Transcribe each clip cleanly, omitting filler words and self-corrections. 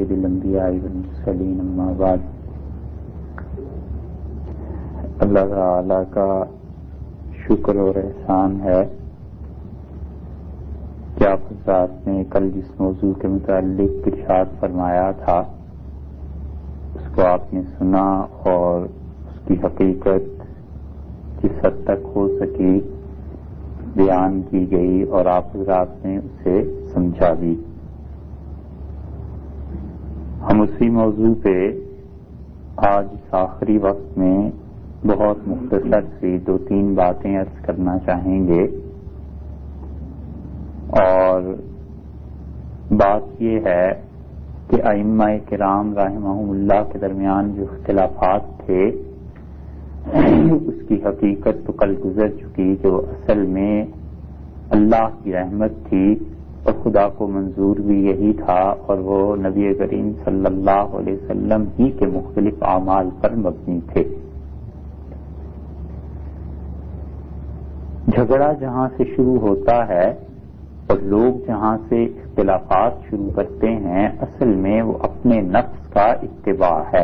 سید الانبیاء والمرسلین اما بعد۔ اللہ تعالی کا شکر اور احسان ہے کہ آپ حضرات نے کل جس موضوع کے متعلق ارشاد فرمایا تھا اس کو آپ نے سنا اور اس کی حقیقت جس حد تک ہو سکی بیان کی گئی اور آپ حضرات نے اسے سمجھا بھی۔ ہم اسی موضوع پہ آج اس آخری وقت میں بہت مختصر سی 2-3 باتیں عرض کرنا چاہیں گے، اور بات یہ ہے کہ ائمہ کرام رحمہم اللہ کے درمیان جو اختلافات تھے اس کی حقیقت تو کل گزر چکی، جو اصل میں اللہ کی رحمت تھی اور خدا کو منظور بھی یہی تھا، اور وہ نبی کریم صلی اللہ علیہ وسلم ہی کے مختلف اعمال پر مبنی تھے۔ جھگڑا جہاں سے شروع ہوتا ہے اور لوگ جہاں سے اختلافات شروع کرتے ہیں، اصل میں وہ اپنے نفس کا اتباع ہے،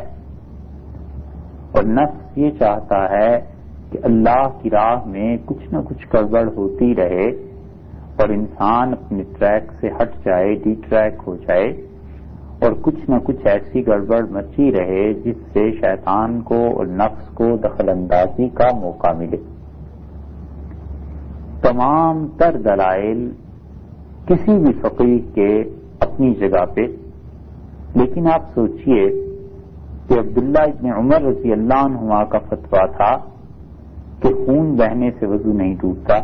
اور نفس یہ چاہتا ہے کہ اللہ کی راہ میں کچھ نہ کچھ گڑبڑ ہوتی رہے اور انسان اپنے ٹریک سے ہٹ جائے، ڈی ٹریک ہو جائے، اور کچھ نہ کچھ ایسی گڑبڑ مچی رہے جس سے شیطان کو اور نفس کو دخل اندازی کا موقع ملے۔ تمام تر دلائل کسی بھی فقیہ کے اپنی جگہ پہ، لیکن آپ سوچئے کہ عبداللہ ابن عمر رضی اللہ عنہما کا فتویٰ تھا کہ خون بہنے سے وضو نہیں ٹوٹتا،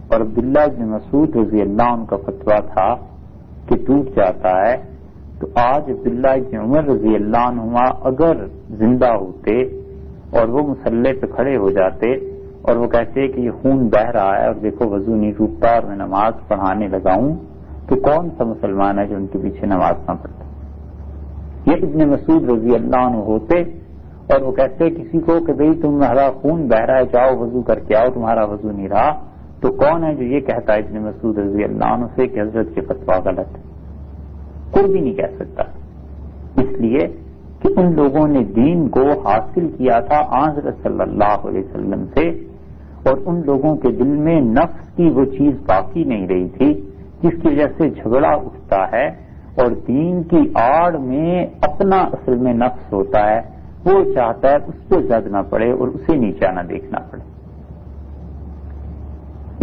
اور عبداللہ ابن مسعود رضی اللہ عنہ کا فتویٰ تھا کہ ٹوٹ جاتا ہے، تو آج عبداللہ ابن عمر رضی اللہ عنہما اگر زندہ ہوتے اور وہ مصلی پہ کھڑے ہو جاتے اور وہ کہتے کہ یہ خون بہ رہا ہے اور دیکھو وضو نہیں ٹوٹتا اور میں نماز پڑھانے لگا ہوں، تو کون سا مسلمان ہے جو ان کے پیچھے نماز نہ پڑھتا؟ یہ ابن مسعود رضی اللہ عنہ ہوتے اور وہ کہتے کسی کو کہ بھئی تمہارا خون بہ رہا ہے، جاؤ وضو کر کے آؤ، تمہارا وضو نہیں رہا، تو کون ہے جو یہ کہتا ہے ابن مسعود رضی اللہ عنہ سے کہ حضرت کے فتویٰ غلط ہے؟ کوئی بھی نہیں کہہ سکتا، اس لیے کہ ان لوگوں نے دین کو حاصل کیا تھا حضرت صلی اللہ علیہ وسلم سے، اور ان لوگوں کے دل میں نفس کی وہ چیز باقی نہیں رہی تھی جس کی وجہ سے جھگڑا اٹھتا ہے، اور دین کی آڑ میں اپنا اصل میں نفس ہوتا ہے، وہ چاہتا ہے اس پہ زد نہ پڑے اور اسے نیچا نہ دیکھنا پڑے۔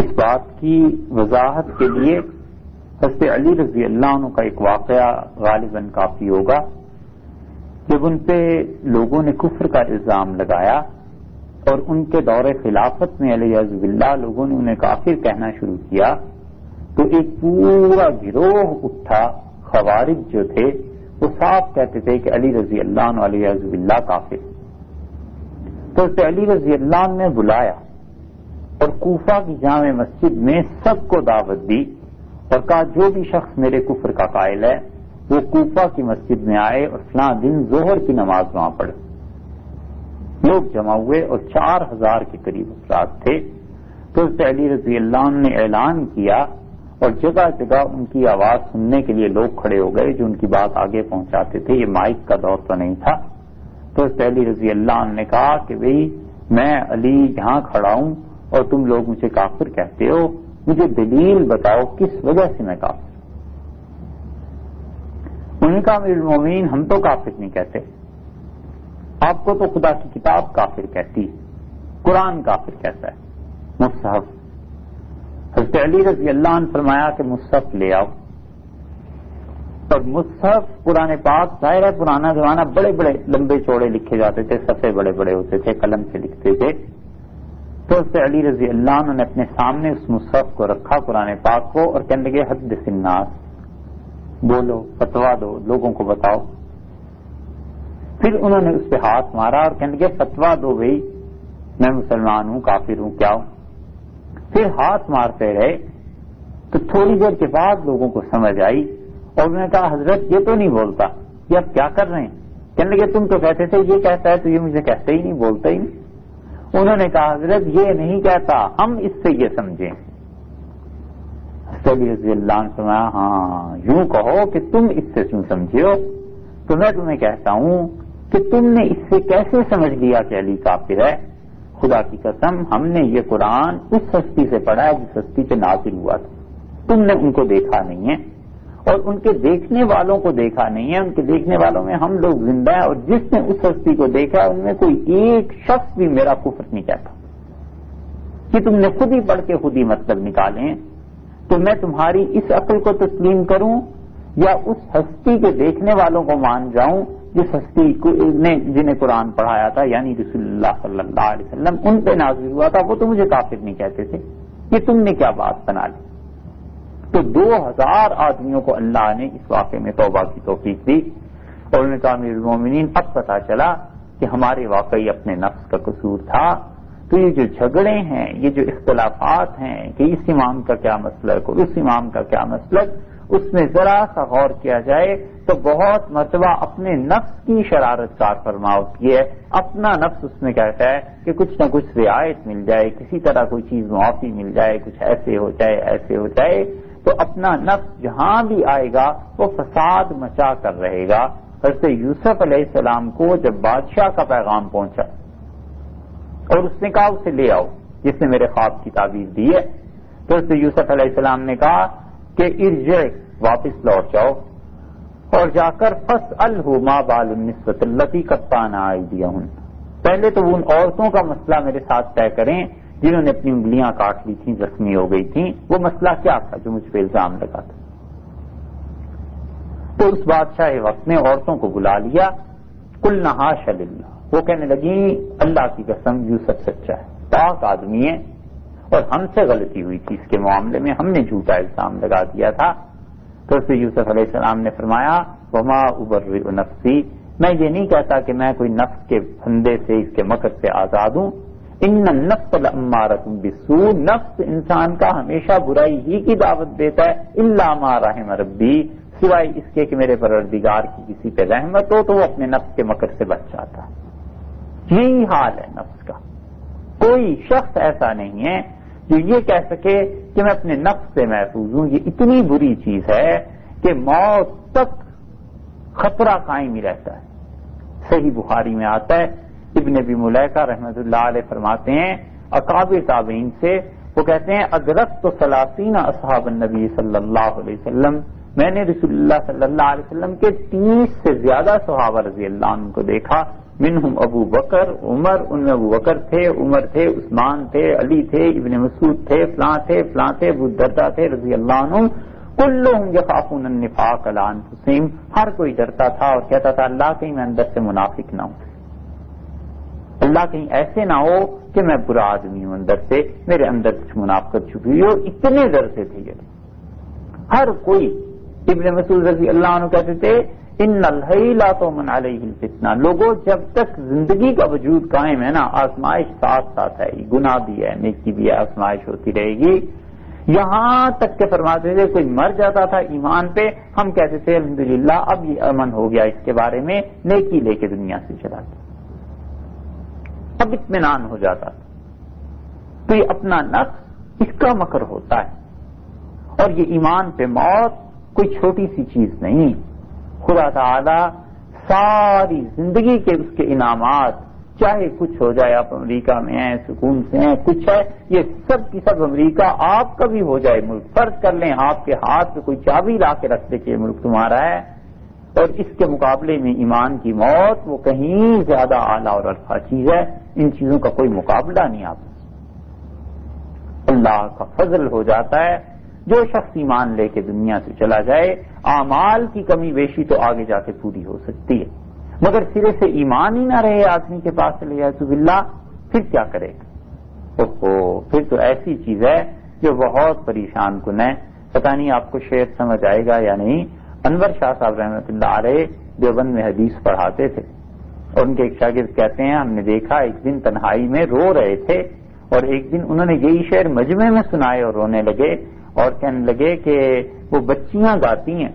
اس بات کی وضاحت کے لیے حضرت علی رضی اللہ عنہ کا ایک واقعہ غالباً کافی ہوگا۔ جب ان پہ لوگوں نے کفر کا الزام لگایا اور ان کے دور خلافت میں علیہ باللہ لوگوں نے انہیں کافر کہنا شروع کیا، تو ایک پورا گروہ اٹھا، خوارج جو تھے وہ صاف کہتے تھے کہ علی رضی اللہ عنہ علیہ باللہ کافر۔ تو حضرت علی رضی اللہ عنہ نے بلایا اور کوفہ کی جامع مسجد میں سب کو دعوت دی اور کہا جو بھی شخص میرے کفر کا قائل ہے وہ کوفہ کی مسجد میں آئے اور فلاں دن ظہر کی نماز وہاں پڑھے۔ لوگ جمع ہوئے اور 4000 کے قریب افراد تھے۔ تو حضرت علی رضی اللہ عنہ نے اعلان کیا اور جگہ جگہ ان کی آواز سننے کے لیے لوگ کھڑے ہو گئے جو ان کی بات آگے پہنچاتے تھے، یہ مائک کا دور تو نہیں تھا۔ تو حضرت علی رضی اللہ عنہ نے کہا کہ بھئی میں علی یہاں کھڑا ہوں اور تم لوگ مجھے کافر کہتے ہو، مجھے دلیل بتاؤ کس وجہ سے میں کافر۔ انہوں نے کہا امیر المومنین ہم تو کافر نہیں کہتے، آپ کو تو خدا کی کتاب کافر کہتی، قرآن کافر کہتا ہے، مصحف۔ حضرت علی رضی اللہ عنہ فرمایا کہ مصحف لے آؤ، اور مصحف قرآن پاک ظاہر ہے پرانا زمانہ بڑے بڑے لمبے چوڑے لکھے جاتے تھے، صفحے بڑے بڑے ہوتے تھے، قلم سے لکھتے تھے۔ تو حضرت علی رضی اللہ عنہ نے اپنے سامنے اس مصحف کو رکھا قرآن پاک کو اور کہنے لگے حدث الناس، بولو فتویٰ دو، لوگوں کو بتاؤ۔ پھر انہوں نے اس پہ ہاتھ مارا اور کہنے لگے فتویٰ دو بھائی، میں مسلمان ہوں کافر ہوں کیا ہوں۔ پھر ہاتھ مارتے رہے تو تھوڑی دیر کے بعد لوگوں کو سمجھ آئی اور انہوں نے کہا حضرت یہ تو نہیں بولتا، یہ اب کیا کر رہے ہیں؟ کہنے لگے تم تو کہتے تھے یہ کہتا ہے تو یہ مجھے کہتے ہی نہیں، بولتا ہی نہیں۔ انہوں نے کہا حضرت یہ نہیں کہتا، ہم اس سے یہ سمجھیں۔ حضرت علی رضی اللہ عنہ فرمایا ہاں یوں کہو کہ تم اس سے کیوں سمجھے ہو، تو میں تمہیں کہتا ہوں کہ تم نے اس سے کیسے سمجھ لیا کہ علی کافر ہے؟ خدا کی قسم ہم نے یہ قرآن اس ہستی سے پڑھا ہے جس ہستی پہ نازل ہوا تھا، تم نے ان کو دیکھا نہیں ہے اور ان کے دیکھنے والوں کو دیکھا نہیں ہے، ان کے دیکھنے والوں میں ہم لوگ زندہ ہیں، اور جس نے اس ہستی کو دیکھا ان میں کوئی ایک شخص بھی میرا کفر نہیں کہتا کہ تم نے خود ہی پڑھ کے خود ہی مطلب نکالیں، تو میں تمہاری اس عقل کو تسلیم کروں یا اس ہستی کے دیکھنے والوں کو مان جاؤں جس ہستی نے جنہیں قرآن پڑھایا تھا، یعنی رسول اللہ صلی اللہ علیہ وسلم، ان پہ نازل ہوا تھا، وہ تو مجھے کافر نہیں کہتے تھے، یہ تم نے کیا بات بنا لی؟ تو 2000 آدمیوں کو اللہ نے اس واقعے میں توبہ کی توفیق دی، اور انہوں نے کہا امیر المومنین اب پتا چلا کہ ہمارے واقعی اپنے نفس کا قصور تھا، تو یہ جو جھگڑے ہیں، یہ جو اختلافات ہیں کہ اس امام کا کیا مسلک اور اس امام کا کیا مسلک، اس میں ذرا سا غور کیا جائے تو بہت مرتبہ اپنے نفس کی شرارت کار فرما ہوتی ہے، اپنا نفس اس میں کہتا ہے کہ کچھ نہ کچھ رعایت مل جائے، کسی طرح کوئی چیز معافی مل جائے، کچھ ایسے ہو جائے ایسے ہو جائے، تو اپنا نفس جہاں بھی آئے گا وہ فساد مچا کر رہے گا۔ حضرت یوسف علیہ السلام کو جب بادشاہ کا پیغام پہنچا اور اس نے کہا اسے لے آؤ جس نے میرے خواب کی تعبیر دی ہے، تو حضرت یوسف علیہ السلام نے کہا کہ ارجع، واپس لوٹ جاؤ اور جا کر فاسألہ ما بال النسوۃ اللتی قطعن ایدیہن، پہلے تو وہ ان عورتوں کا مسئلہ میرے ساتھ طے کریں جنہوں نے اپنی انگلیاں کاٹ لی تھیں، زخمی ہو گئی تھیں، وہ مسئلہ کیا تھا جو مجھ پہ الزام لگا تھا۔ تو اس بادشاہ وقت نے عورتوں کو بلا لیا، قلنا حاش للہ، وہ کہنے لگی اللہ کی قسم یوسف سچا ہے، پاک آدمی ہے، اور ہم سے غلطی ہوئی تھی اس کے معاملے میں، ہم نے جھوٹا الزام لگا دیا تھا۔ تو اس سے یوسف علیہ السلام نے فرمایا وما ابرئ نفسی، میں یہ نہیں کہتا کہ میں کوئی نفس کے پھندے سے، اس کے مکر سے آزاد ہوں، ان النفس لامارۃ بالسوء، نفس انسان کا ہمیشہ برائی ہی کی دعوت دیتا ہے، الا ما رحم ربی، سوائے اس کے کہ میرے پروردگار کی کسی پہ رحمت ہو تو وہ اپنے نفس کے مکر سے بچ جاتا ہے۔ یہی حال ہے نفس کا، کوئی شخص ایسا نہیں ہے جو یہ کہہ سکے کہ میں اپنے نفس سے محفوظ ہوں، یہ اتنی بری چیز ہے کہ موت تک خطرہ قائم ہی رہتا ہے۔ صحیح بخاری میں آتا ہے، ابن ابی ملیکہ رحمۃ اللہ علیہ فرماتے ہیں اکابر تابعین سے، وہ کہتے ہیں ادرکت 30 اصحاب النبی صلی اللہ علیہ وسلم، میں نے رسول اللہ صلی اللہ علیہ وسلم کے 30 سے زیادہ صحابہ رضی اللہ عنہ کو دیکھا، منہم ابو بکر، عمر، ان میں ابو بکر تھے، عمر تھے، عثمان تھے، علی تھے، ابن مسعود تھے، فلاں تھے، فلاں تھے، ابو الدرداء تھے رضی اللہ عنہ، کلہم یخافون النفاق علی انفسہم، ہر کوئی ڈرتا تھا اور کہتا تھا اللہ کہیں میں اندر سے منافق نہ ہوں، اللہ کہیں ایسے نہ ہو کہ میں برا آدمی ہوں اندر سے، میرے اندر کچھ منافقت چھپی ہوئی، اور اتنے ڈرتے تھے یہ ہر کوئی۔ ابن مسعود رضی اللہ عنہ کہتے تھے ان الحی لا تؤمن علیہ الفتنہ، لوگوں جب تک زندگی کا وجود قائم ہے نا، آزمائش ساتھ ساتھ ہے، گناہ بھی ہے نیکی بھی ہے، آزمائش ہوتی رہے گی، یہاں تک کہ فرماتے تھے کوئی مر جاتا تھا ایمان پہ، ہم کہتے تھے الحمدللہ اب یہ امن ہو گیا اس کے بارے میں، نیکی لے کے دنیا سے چلا گیا، اب اطمینان ہو جاتا تھا۔ تو یہ اپنا نفس اس کا مکر ہوتا ہے، اور یہ ایمان پہ موت کوئی چھوٹی سی چیز نہیں۔ خدا تعالی ساری زندگی کے اس کے انعامات، چاہے کچھ ہو جائے، آپ امریکہ میں ہیں، سکون سے ہیں، کچھ ہے، یہ سب کی سب امریکہ آپ کا بھی ہو جائے ملک، فرض کر لیں آپ کے ہاتھ پہ کوئی چابی لا کے رکھ دے کہ یہ ملک تمہارا ہے، اور اس کے مقابلے میں ایمان کی موت وہ کہیں زیادہ اعلیٰ اور عرفہ چیز ہے، ان چیزوں کا کوئی مقابلہ نہیں آپ۔ اللہ کا فضل ہو جاتا ہے، جو شخص ایمان لے کے دنیا سے چلا جائے، اعمال کی کمی بیشی تو آگے جا کے پوری ہو سکتی ہے، مگر سرے سے ایمان ہی نہ رہے آدمی کے پاس علیہ باللہ، پھر کیا کرے گا؟ پھر تو ایسی چیز ہے جو بہت پریشان کن ہے۔ پتہ نہیں آپ کو شعر سمجھ آئے گا یا نہیں، انور شاہ صاحب رحمۃ اللہ علیہ دیوبند میں حدیث پڑھاتے تھے، اور ان کے ایک شاگرد کہتے ہیں ہم نے دیکھا ایک دن تنہائی میں رو رہے تھے، اور ایک دن انہوں نے یہی شعر مجمع میں سنائے اور رونے لگے، اور کہنے لگے کہ وہ بچیاں گاتی ہیں،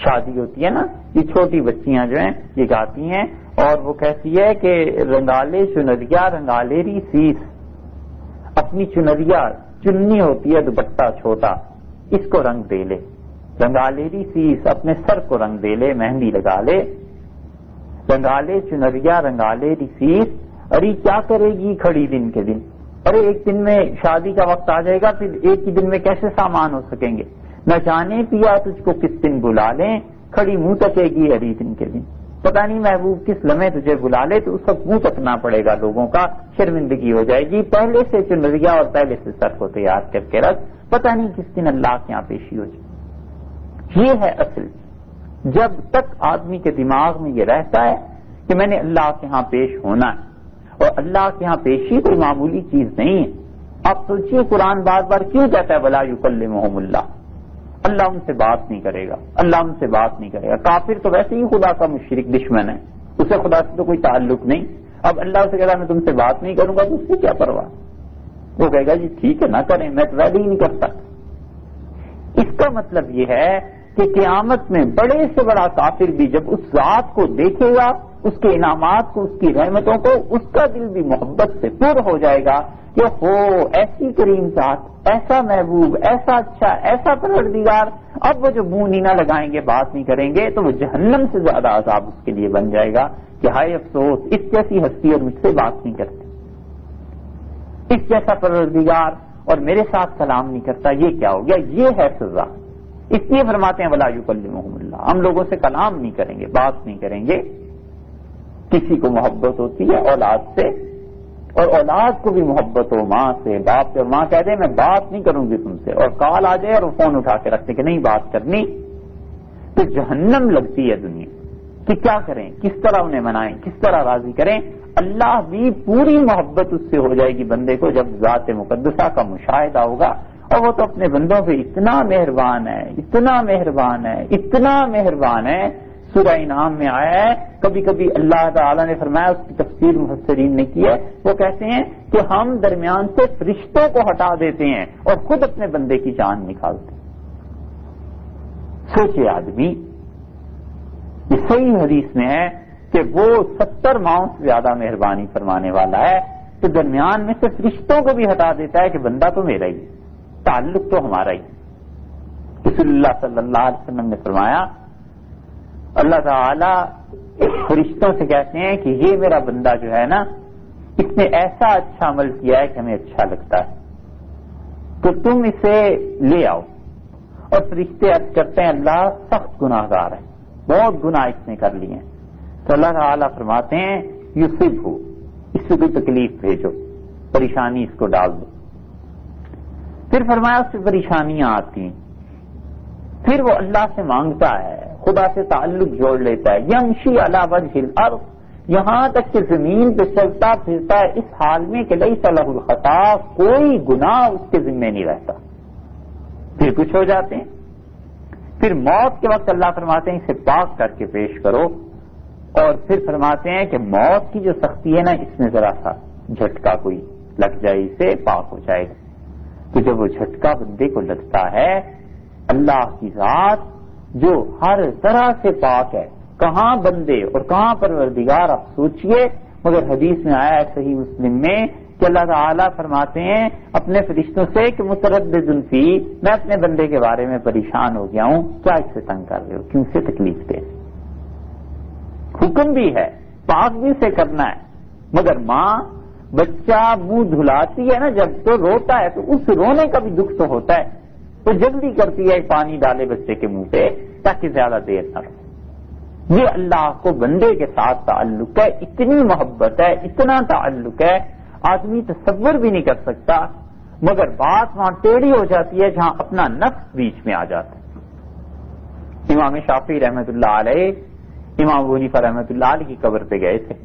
شادی ہوتی ہے نا، یہ چھوٹی بچیاں جو ہیں یہ گاتی ہیں، اور وہ کہتی ہے کہ رنگالے چنریا رنگالیری سیس، اپنی چنریا، چننی ہوتی ہے دوپٹہ چھوٹا، اس کو رنگ دے لے، رنگا لے ری سیس، اپنے سر کو رنگ دے لے، مہندی لگا لے، رنگا لے چنریا رنگا لے ری سیس، ارے کیا کرے گی کھڑی دن کے دن، ارے ایک دن میں شادی کا وقت آ جائے گا، پھر ایک ہی دن میں کیسے سامان ہو سکیں گے، نہ جانے پیا تجھ کو کس دن بلا لیں، کھڑی منہ تکے گی ہری دن کے دن، پتہ نہیں محبوب کس لمحے تجھے بلا لے تو اس وقت منہ تکنا پڑے گا لوگوں کا، شرمندگی ہو جائے گی، پہلے سے چنریا اور پہلے سے سر کو تیار کر کے رکھ، پتہ نہیں کس دن اللہ کے یہاں پیشی ہو جائے۔ یہ ہے اصل، جب تک آدمی کے دماغ میں یہ رہتا ہے کہ میں نے اللہ کے ہاں پیش ہونا ہے، اور اللہ کے ہاں پیشی کوئی معمولی چیز نہیں ہے۔ آپ سوچئے قرآن بار بار کیوں کہتا ہے وَلَا يُكَلِّمُهُمُ اللَّهُ، اللہ ان سے بات نہیں کرے گا، اللہ ان سے بات نہیں کرے گا۔ کافر تو ویسے ہی خدا کا مشرک دشمن ہے، اسے خدا سے تو کوئی تعلق نہیں، اب اللہ سے کہتا ہے میں تم سے بات نہیں کروں گا تو اس سے کیا پرواہ، وہ کہے گا جی ٹھیک ہے نہ کریں، میں تو ویسے ہی نہیں کرتا۔ اس کا مطلب یہ ہے کہ قیامت میں بڑے سے بڑا کافر بھی جب اس ذات کو دیکھے گا، اس کے انعامات کو، اس کی رحمتوں کو، اس کا دل بھی محبت سے پر ہو جائے گا کہ ہو ایسی کریم ذات، ایسا محبوب، ایسا اچھا، ایسا پروردگار، اب وہ جو منہ نہیں نہ لگائیں گے، بات نہیں کریں گے تو وہ جہنم سے زیادہ عذاب اس کے لیے بن جائے گا کہ ہائے افسوس اس جیسی ہستی اور مجھ سے بات نہیں کرتے، اس جیسا پروردگار اور میرے ساتھ کلام نہیں کرتا، یہ کیا ہو گیا، یہ ہے سزا۔ اس لیے فرماتے ہیں وَلَا يُكَلِّمُهُمُ اللَّهُ، ہم لوگوں سے کلام نہیں کریں گے، بات نہیں کریں گے۔ کسی کو محبت ہوتی ہے اولاد سے، اور اولاد کو بھی محبت ہو ماں سے، باپ سے، اور ماں کہہ دے میں بات نہیں کروں گی تم سے، اور کال آ جائے اور وہ فون اٹھا کے رکھتے کہ نہیں بات کرنی، تو جہنم لگتی ہے دنیا کہ کیا کریں، کس طرح انہیں منائیں، کس طرح راضی کریں۔ اللہ بھی پوری محبت اس سے ہو جائے گی بندے کو جب ذات مقدسہ کا مشاہدہ ہوگا، اور وہ تو اپنے بندوں پہ اتنا مہربان ہے، اتنا مہربان ہے، اتنا مہربان ہے۔ سورہ انعام میں آیا ہے، کبھی کبھی اللہ تعالیٰ نے فرمایا، اس کی تفسیر مفسرین نے کی ہے، وہ کہتے ہیں کہ ہم درمیان سے فرشتوں کو ہٹا دیتے ہیں اور خود اپنے بندے کی جان نکالتے ہیں۔ سوچے آدمی، یہ صحیح حدیث میں ہے کہ وہ 70 ماؤں سے زیادہ مہربانی فرمانے والا ہے، تو درمیان میں سے فرشتوں کو بھی ہٹا دیتا ہے کہ بندہ تو میرا ہی، تعلق تو ہمارا ہی۔ رسول اللہ صلی اللہ علیہ وسلم نے فرمایا، اللہ تعالیٰ فرشتوں سے کہتے ہیں کہ یہ میرا بندہ جو ہے نا، اس نے ایسا اچھا عمل کیا ہے کہ ہمیں اچھا لگتا ہے، تو تم اسے لے آؤ۔ اور فرشتے عرض کرتے ہیں اللہ سخت گناہ گار ہے، بہت گناہ اس نے کر لیے ہیں، تو اللہ تعالیٰ فرماتے ہیں یصبہ، اس سے کوئی تکلیف بھیجو، پریشانی اس کو ڈال دو۔ پھر فرمایا اس سے پریشانیاں آتی ہیں، پھر وہ اللہ سے مانگتا ہے، خدا سے تعلق جوڑ لیتا ہے، یمشی علی وجہ الارض، یہاں تک کہ زمین پہ چلتا پھرتا ہے اس حال میں کہ لیس لہ الخطا، کوئی گناہ اس کے ذمہ نہیں رہتا۔ پھر کچھ ہو جاتے ہیں، پھر موت کے وقت اللہ فرماتے ہیں اسے پاک کر کے پیش کرو، اور پھر فرماتے ہیں کہ موت کی جو سختی ہے نا، اس میں ذرا سا جھٹکا کوئی لگ جائے اسے پاک ہو جائے گا۔ تو جب وہ جھٹکا بندے کو لگتا ہے، اللہ کی ذات جو ہر طرح سے پاک ہے، کہاں بندے اور کہاں پروردگار، آپ سوچئے۔ مگر حدیث میں آیا ہے صحیح مسلم میں کہ اللہ تعالیٰ فرماتے ہیں اپنے فرشتوں سے کہ متردد فی، میں اپنے بندے کے بارے میں پریشان ہو گیا ہوں، کیا اس سے تنگ کر رہے ہو، کیوں سے تکلیف دے۔ حکم بھی ہے، پاک بھی سے کرنا ہے، مگر ماں بچہ منہ دھلاتی ہے نا جب تو روتا ہے، تو اس رونے کا بھی دکھ تو ہوتا ہے، تو جلدی کرتی ہے پانی ڈالے بچے کے منہ پہ تاکہ زیادہ دیر نہ رہے۔ یہ اللہ کو بندے کے ساتھ تعلق ہے، اتنی محبت ہے، اتنا تعلق ہے، آدمی تصور بھی نہیں کر سکتا، مگر بات وہاں ٹیڑھی ہو جاتی ہے جہاں اپنا نفس بیچ میں آ جاتا ہے۔ امام شافعی رحمۃ اللہ علیہ امام ابو حنیفہ رحمۃ اللہ علیہ کی قبر پہ گئے تھے،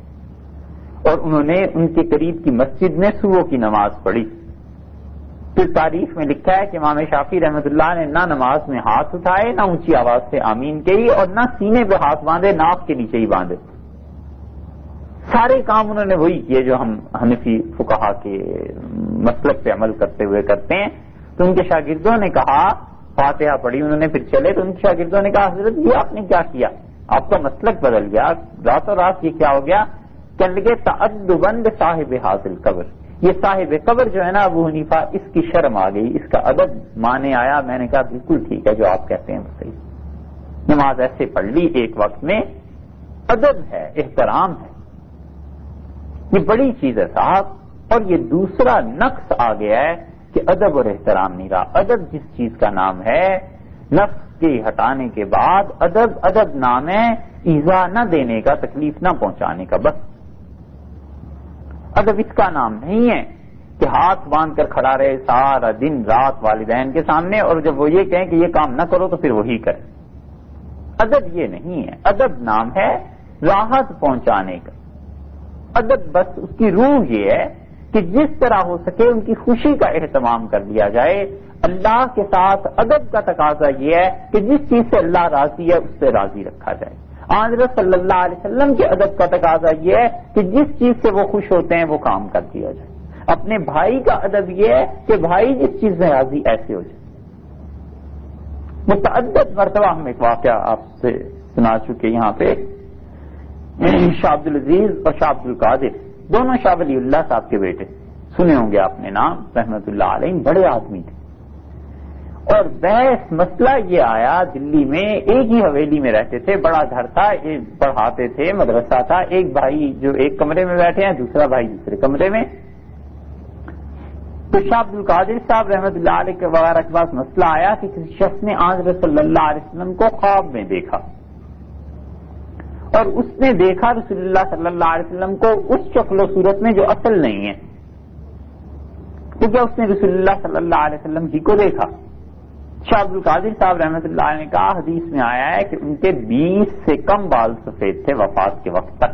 اور انہوں نے ان کے قریب کی مسجد میں صبح کی نماز پڑھی۔ پھر تاریخ میں لکھا ہے کہ امام شافعی رحمۃ اللہ نے نہ نماز میں ہاتھ اٹھائے، نہ اونچی آواز سے آمین کہی، اور نہ سینے پہ ہاتھ باندھے، ناک کے نیچے ہی باندھے۔ سارے کام انہوں نے وہی کیے جو ہم حنفی فقہا کے مسلک پہ عمل کرتے ہوئے کرتے ہیں۔ تو ان کے شاگردوں نے کہا، فاتحہ پڑھی انہوں نے، پھر چلے تو ان کے شاگردوں نے کہا حضرت یہ آپ نے کیا کیا، آپ کا مسلک بدل گیا، راتوں رات یہ کیا ہو گیا؟ کہنے لگے تعدباً صاحب حاصل قبر، یہ صاحب قبر جو ہے نا ابو حنیفہ، اس کی شرم آ گئی، اس کا ادب مانے آیا. میں نے کہا بالکل ٹھیک ہے جو آپ کہتے ہیں وہ صحیح. نماز ایسے پڑھ لی ایک وقت میں. ادب ہے، احترام ہے، یہ بڑی چیز ہے صاحب. اور یہ دوسرا نقص آ گیا ہے کہ ادب اور احترام نہیں رہا. ادب جس چیز کا نام ہے، نفس کے ہٹانے کے بعد ادب نام ہے ایذا نہ دینے کا، تکلیف نہ پہنچانے کا. بس ادب اس کا نام نہیں ہے کہ ہاتھ باندھ کر کھڑا رہے سارا دن رات والدین کے سامنے، اور جب وہ یہ کہیں کہ یہ کام نہ کرو تو پھر وہی کرے. ادب یہ نہیں ہے. ادب نام ہے راحت پہنچانے کا. ادب بس اس کی روح یہ ہے کہ جس طرح ہو سکے ان کی خوشی کا اہتمام کر دیا جائے. اللہ کے ساتھ ادب کا تقاضا یہ ہے کہ جس چیز سے اللہ راضی ہے اس سے راضی رکھا جائے. حضرت صلی اللہ علیہ وسلم کے ادب کا تقاضا یہ ہے کہ جس چیز سے وہ خوش ہوتے ہیں وہ کام کر دیا جائے. اپنے بھائی کا ادب یہ ہے کہ بھائی جس چیز سے راضی ایسے ہو جائے. متعدد مرتبہ ہم ایک واقعہ آپ سے سنا چکے یہاں پہ. شاہ عبد العزیز اور شاہ عبد القادر دونوں شاہ ولی اللہ صاحب کے بیٹے، سنے ہوں گے آپ نے نام، رحمت اللہ علیہ، بڑے آدمی تھے. اور بحث مسئلہ یہ آیا، دلی میں ایک ہی حویلی میں رہتے تھے، بڑا گھر تھا، پڑھاتے تھے، مدرسہ تھا. ایک بھائی جو ایک کمرے میں بیٹھے ہیں، دوسرا بھائی دوسرے کمرے میں. تو شاہ عبد القادر صاحب رحمت اللہ علیہ کے وغیرہ کے پاس مسئلہ آیا کہ کسی شخص نے حضرت صلی اللہ علیہ وسلم کو خواب میں دیکھا، اور اس نے دیکھا رسول اللہ صلی اللہ علیہ وسلم کو اس شکل و صورت میں جو اصل نہیں ہے، کیونکہ اس نے رسول اللہ صلی اللہ علیہ وسلم جی کو دیکھا. شاہ عبد القادر صاحب رحمت اللہ علیہ نے کہا حدیث میں آیا ہے کہ ان کے 20 سے کم بال سفید تھے وفات کے وقت تک.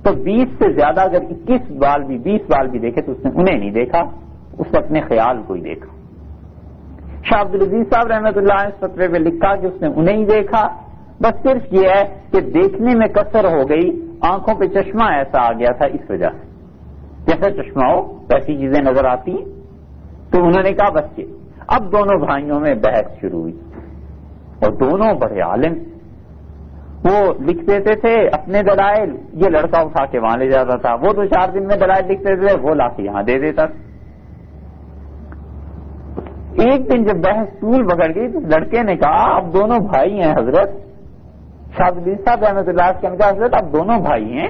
تو 20 سے زیادہ اگر 21 بال بھی 20 بال بھی دیکھے تو اس نے انہیں نہیں دیکھا، اس نے اپنے خیال کو ہی دیکھا. شاہ عبد العزیز صاحب رحمت اللہ علیہ فتوے میں لکھا کہ اس نے انہیں ہی دیکھا. بس صرف یہ ہے کہ دیکھنے میں کثر ہو گئی، آنکھوں پہ چشمہ ایسا آ گیا تھا اس وجہ سے، جیسا چشمہ ہو ویسی چیزیں نظر آتی ہیں. تو انہوں نے کہا بس یہ. اب دونوں بھائیوں میں بحث شروع ہوئی، اور دونوں بڑے عالم، وہ لکھ دیتے تھے اپنے دلائل، یہ لڑکا اٹھا کے وہاں لے جاتا تھا، وہ 2-4 دن میں دلائل لکھتے تھے، وہ لا کے یہاں دے دیتا تھا. ایک دن جب بحث طول بگڑ گئی تو لڑکے نے کہا اب دونوں بھائی ہیں حضرت. شاہ عبد العزیز صاحب رحمۃ اللہ علیہ نے کہا حضرت اب دونوں بھائی ہیں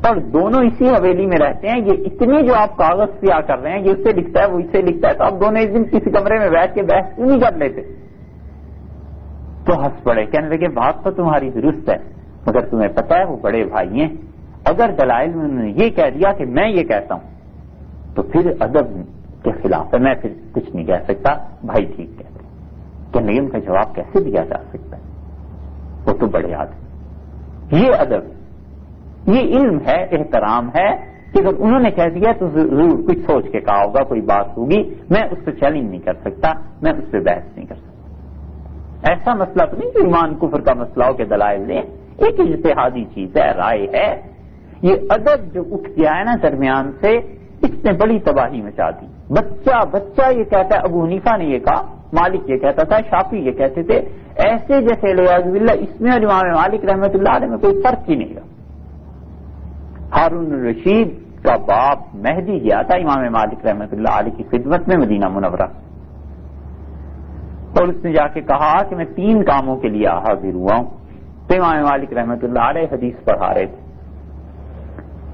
اور دونوں اسی حویلی میں رہتے ہیں، یہ اتنے جو آپ کاغذ سیاہ کر رہے ہیں، یہ اس سے لکھتا ہے وہ اس سے لکھتا ہے، تو اب دونوں ایک دن کسی کمرے میں بیٹھ کے بحث کیوں نہیں کر لیتے؟ تو ہنس پڑے، کہنے لگے بات تو تمہاری درست ہے، مگر تمہیں پتہ ہے وہ بڑے بھائی ہیں، اگر دلائل میں انہوں نے یہ کہہ دیا کہ میں یہ کہتا ہوں تو پھر ادب کے خلاف ہے، میں پھر کچھ نہیں کہہ سکتا، بھائی ٹھیک کہتے. کہنے لگے ان کا جواب کیسے دیا جا سکتا ہے، وہ تو بڑے آدمی. یہ ادب، یہ علم ہے، احترام ہے کہ اگر انہوں نے کہہ دیا تو ضرور کچھ سوچ کے کہا ہوگا، کوئی بات ہوگی، میں اس پہ چیلنج نہیں کر سکتا، میں اس پہ بحث نہیں کر سکتا. ایسا مسئلہ تو نہیں کہ ایمان کفر کا مسئلہ ہو کے دلائل دیں، ایک اجتہادی چیز ہے، رائے ہے. یہ ادب جو اٹھ گیا ہے نا درمیان سے، اس نے بڑی تباہی مچا دی. بچہ یہ کہتا ہے، ابو حنیفہ نے یہ کہا، مالک یہ کہتا تھا، شافعی یہ کہتے تھے، ایسے جیسے والعیاذ باللہ اس میں اور امام مالک رحمۃ اللہ علیہ میں کوئی فرق ہی نہیں رہا. ہارون الرشید کا باپ مہدی گیا تھا امام مالک رحمۃ اللہ علیہ کی خدمت میں مدینہ منورہ، اور اس نے جا کے کہا کہ میں 3 کاموں کے لیے حاضر ہوا ہوں. تو امام مالک رحمۃ اللہ علیہ حدیث پڑھا رہے تھے،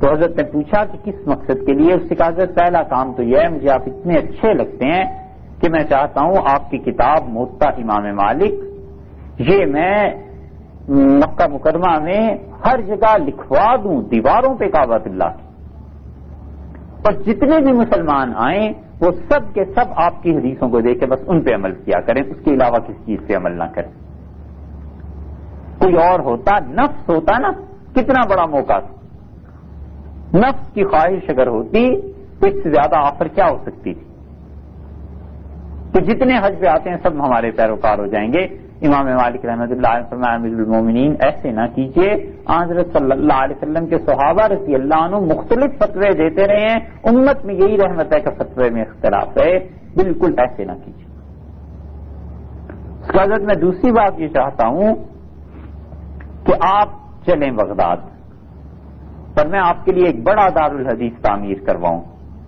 تو حضرت نے پوچھا کہ کس مقصد کے لیے؟ اس سے کہا حضرت پہلا کام تو یہ ہے مجھے آپ اتنے اچھے لگتے ہیں کہ میں چاہتا ہوں آپ کی کتاب موطا امام مالک یہ میں مکہ مکرمہ میں ہر جگہ لکھوا دوں، دیواروں پہ کعبۃ اللہ کی، اور جتنے بھی مسلمان آئیں وہ سب کے سب آپ کی حدیثوں کو دیکھ کے بس ان پہ عمل کیا کریں، اس کے علاوہ کسی چیز پہ عمل نہ کریں. کوئی اور ہوتا، نفس ہوتا نا، کتنا بڑا موقع تھا. نفس کی خواہش اگر ہوتی تو اس سے زیادہ آفر کیا ہو سکتی تھی؟ تو جتنے حج پہ آتے ہیں سب ہمارے پیروکار ہو جائیں گے. امام مالک رحمۃ اللہ علیہ فرمایا امیر المومنین ایسے نہ کیجیے، حضرت صلی اللہ علیہ وسلم کے صحابہ رضی اللہ عنہ مختلف فتوے دیتے رہے ہیں، امت میں یہی رحمت ہے کہ فتوے میں اختلاف ہے، بالکل ایسے نہ کیجیے. اس کے بعد میں دوسری بات یہ چاہتا ہوں کہ آپ چلیں بغداد، پر میں آپ کے لیے ایک بڑا دارالحدیث تعمیر کرواؤں،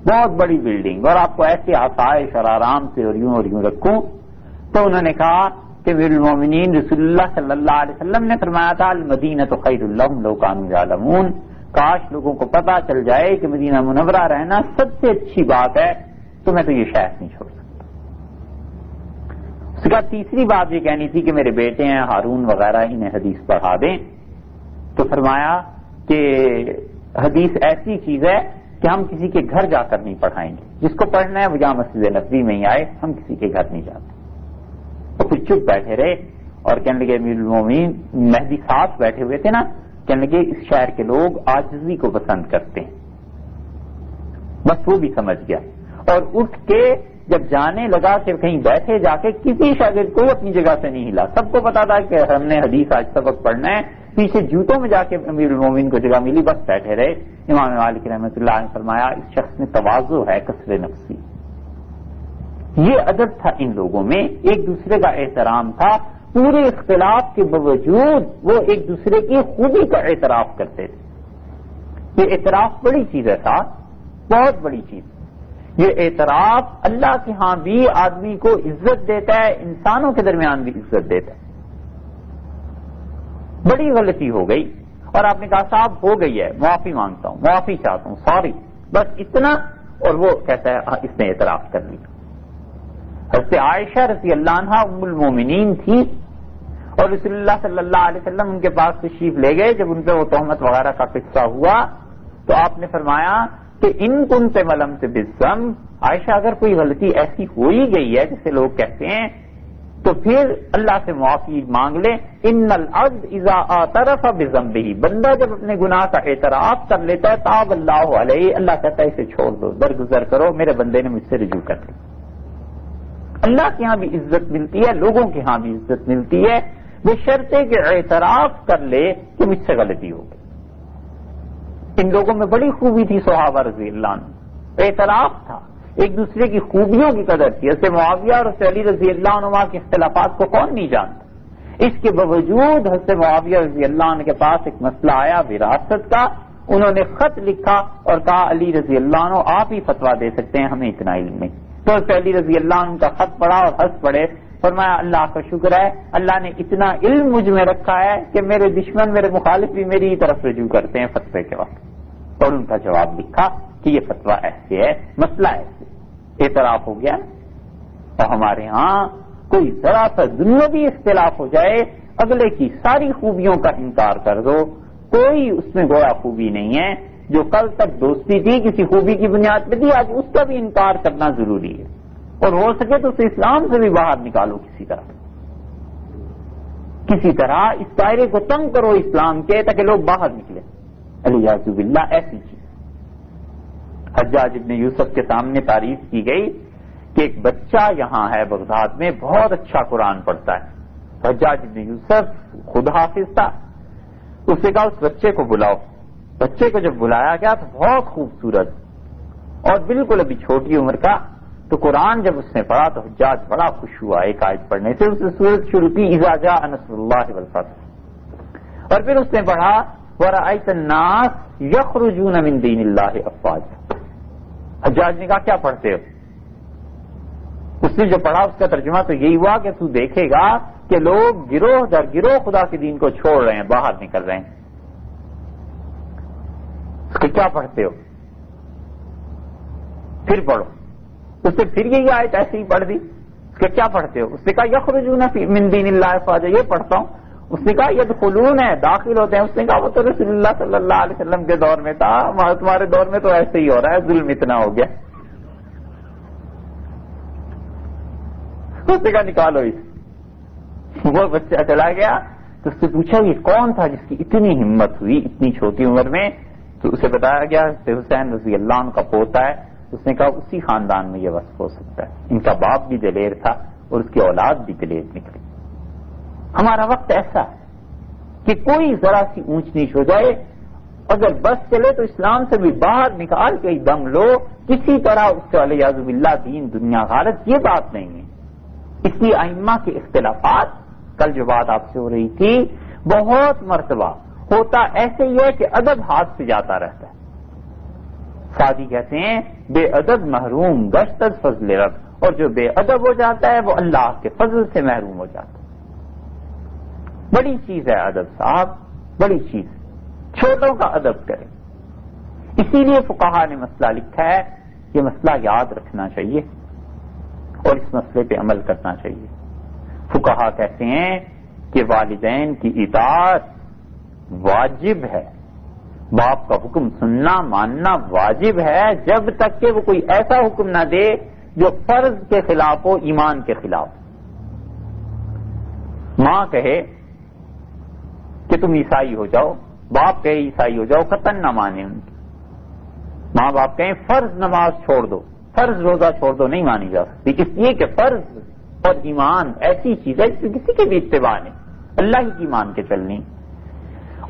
بہت بڑی بلڈنگ، اور آپ کو ایسے آسائش اور آرام سے اور یوں رکھوں۔ تو انہوں نے کہا کہ امیر المومنین رسول اللہ صلی اللہ علیہ وسلم نے فرمایا تھا المدینہ خیر لہم لو کانوا یعلمون، کاش لوگوں کو پتا چل جائے کہ مدینہ منورہ رہنا سب سے اچھی بات ہے، تو میں تو یہ شہر نہیں چھوڑ سکتا۔ اس کا تیسری بات یہ کہنی تھی کہ میرے بیٹے ہیں ہارون وغیرہ انہیں حدیث پڑھا دیں، تو فرمایا کہ حدیث ایسی چیز ہے کہ ہم کسی کے گھر جا کر نہیں پڑھائیں گے، جس کو پڑھنا ہے وہ جہاں مسجد نبوی میں ہی آئے، ہم کسی کے گھر نہیں جاتے۔ تو پھر چپ بیٹھے رہے اور کہنے لگے امیر المومنین، مہدی ساتھ بیٹھے ہوئے تھے نا، کہنے لگے اس شہر کے لوگ عاجزی کو پسند کرتے ہیں، بس وہ بھی سمجھ گیا، اور اٹھ کے جب جانے لگا کہ کہیں بیٹھے جا کے کسی شاگرد کو اپنی جگہ سے نہیں ہلا، سب کو پتا تھا کہ ہم نے حدیث آج سبق پڑھنا ہے، پیچھے جوتوں میں جا کے امیر المومنین کو جگہ ملی، بس بیٹھے رہے۔ امام مالک رحمۃ اللہ نے فرمایا اس شخص میں تواضع ہے کسر نفسی، یہ ادب تھا ان لوگوں میں، ایک دوسرے کا احترام تھا، پورے اختلاف کے باوجود وہ ایک دوسرے کی خوبی کا اعتراف کرتے تھے۔ یہ اعتراف بڑی چیز ہے صاحب، بہت بڑی چیز۔ یہ اعتراف اللہ کے ہاں بھی آدمی کو عزت دیتا ہے، انسانوں کے درمیان بھی عزت دیتا ہے۔ بڑی غلطی ہو گئی اور آپ نے کہا صاحب ہو گئی ہے، معافی مانگتا ہوں، معافی چاہتا ہوں، سوری، بس اتنا، اور وہ کہتا ہے اس نے اعتراف کر لیا۔ حضرت عائشہ رضی اللہ عنہا ام المومنین تھی، اور رسول اللہ صلی اللہ علیہ وسلم ان کے پاس تشریف لے گئے۔ جب ان پہ وہ تہمت وغیرہ کا قصہ ہوا تو آپ نے فرمایا کہ ان کنت ولمت بالذنب، عائشہ اگر کوئی غلطی ایسی ہو ہی گئی ہے جیسے لوگ کہتے ہیں تو پھر اللہ سے معافی مانگ لے۔ ان العبد اذا اعترف بذنبه، بندہ جب اپنے گناہ کا اعتراف کر لیتا ہے تاب اللہ علیہ، اللہ کہتا ہے اسے چھوڑ دو، درگزر کرو، میرے بندے نے مجھ سے رجوع کر لی۔ اللہ کے ہاں بھی عزت ملتی ہے، لوگوں کے ہاں بھی عزت ملتی ہے، بشرطے کہ اعتراف کر لے کہ مجھ سے غلطی ہو گئی۔ ان لوگوں میں بڑی خوبی تھی صحابہ رضی اللہ عنہ، اعتراف تھا، ایک دوسرے کی خوبیوں کی قدر تھی۔ حضرت معاویہ اور حضرت علی رضی اللہ عنہ کے اختلافات کو کون نہیں جانتا؟ اس کے باوجود حضرت معاویہ رضی اللہ عنہ کے پاس ایک مسئلہ آیا وراثت کا، انہوں نے خط لکھا اور کہا علی رضی اللہ عنہ آپ ہی فتویٰ دے سکتے ہیں، ہمیں اتنا علم نہیں۔ تو حضرت علی رضی اللہ عنہ کا خط پڑھا اور ہنس پڑے، فرمایا اللہ کا شکر ہے، اللہ نے اتنا علم مجھ میں رکھا ہے کہ میرے دشمن، میرے مخالف بھی میری ہی طرف رجوع کرتے ہیں فتوے کے وقت۔ اور ان کا جواب لکھا کہ یہ فتویٰ ایسے ہے، مسئلہ ایسے، اعتراف ہو گیا۔ اور ہمارے ہاں کوئی ذرا سا دنیاوی اختلاف ہو جائے، اگلے کی ساری خوبیوں کا انکار کر دو، کوئی اس میں گویا خوبی نہیں ہے، جو کل تک دوستی تھی کسی خوبی کی بنیاد پہ تھی، آج اس کا بھی انکار کرنا ضروری ہے، اور ہو سکے تو اسے اسلام سے بھی باہر نکالو کسی طرح اس دائرے کو تنگ کرو اسلام کے تاکہ لوگ باہر نکلے۔ علیہ باللہ ایسی چیز۔ حجاج ابن یوسف کے سامنے تعریف کی گئی کہ ایک بچہ یہاں ہے بغداد میں، بہت اچھا قرآن پڑھتا ہے۔ حجاج ابن یوسف خود حافظ تھا، اس نے کہا اس بچے کو بلاؤ۔ بچے کو جب بلایا گیا تو بہت خوبصورت اور بالکل ابھی چھوٹی عمر کا، تو قرآن جب اس نے پڑھا تو حجاج بڑا خوش ہوا ایک آیت پڑھنے سے، اس نے سورت شروع کی اذا جاء نصر اللہ والفتح، اور پھر اس نے پڑھا وَرَأَيْتَ النَّاسَ يَخْرُجُونَ مِن دِينِ اللَّهِ أَفْوَاجًا۔ حجاج نے کہا کیا پڑھتے ہو؟ اس نے جو پڑھا اس کا ترجمہ تو یہی ہوا کہ تو دیکھے گا کہ لوگ گروہ در گروہ خدا کے دین کو چھوڑ رہے ہیں، باہر نکل رہے ہیں۔ اس کو کیا پڑھتے ہو؟ پھر پڑھو۔ اس نے پھر یہی آیت ایسے ہی پڑھ دی۔ اس کے کیا پڑھتے ہو؟ اس نے کہا یخرجون من دین اللہ افواجا، یہ پڑھتا ہوں۔ اس نے کہا یدخلون ہے، داخل ہوتے ہیں۔ اس نے کہا وہ تو رسول اللہ صلی اللہ علیہ وسلم کے دور میں تھا، تمہارے دور میں تو ایسے ہی ہو رہا ہے، ظلم اتنا ہو گیا۔ اس نے کہا نکالو اس۔ وہ بچہ چلا گیا تو اس سے پوچھا یہ کون تھا جس کی اتنی ہمت ہوئی اتنی چھوٹی عمر میں؟ تو اسے بتایا گیا حسین رضی اللہ عنہ کا پوتا ہے۔ اس نے کہا اسی خاندان میں یہ وصف ہو سکتا ہے، ان کا باپ بھی دلیر تھا اور اس کی اولاد بھی دلیر نکلی۔ ہمارا وقت ایسا ہے کہ کوئی ذرا سی اونچ نیچ ہو جائے، اگر بس چلے تو اسلام سے بھی باہر نکال کے دم لو، کسی طرح اس سے والعیاذ باللہ دین دنیا غارت، یہ بات نہیں ہے۔ اس لیے ائمہ کے اختلافات، کل جو بات آپ سے ہو رہی تھی، بہت مرتبہ ہوتا ایسے ہی ہے کہ ادب ہاتھ سے جاتا رہتا ہے. سعدی کہتے ہیں بے ادب محروم گشت از فضل رب، اور جو بے ادب ہو جاتا ہے وہ اللہ کے فضل سے محروم ہو جاتا ہے. بڑی چیز ہے ادب صاحب، بڑی چیز. چھوٹوں کا ادب کریں. اسی لیے فقہا نے مسئلہ لکھا ہے، یہ مسئلہ یاد رکھنا چاہیے اور اس مسئلے پہ عمل کرنا چاہیے. فقہا کہتے ہیں کہ والدین کی اطاعت واجب ہے، باپ کا حکم سننا ماننا واجب ہے، جب تک کہ وہ کوئی ایسا حکم نہ دے جو فرض کے خلاف ہو، ایمان کے خلاف. ماں کہے کہ تم عیسائی ہو جاؤ، باپ کہے عیسائی ہو جاؤ، قطعاً نہ مانے ان کی. ماں باپ کہیں فرض نماز چھوڑ دو، فرض روزہ چھوڑ دو، نہیں مانی جا سکتی، اس لیے کہ فرض اور ایمان ایسی چیز ہے جس میں کسی کے بھی اتباع نہیں، اللہ ہی کی مان کے چلنی.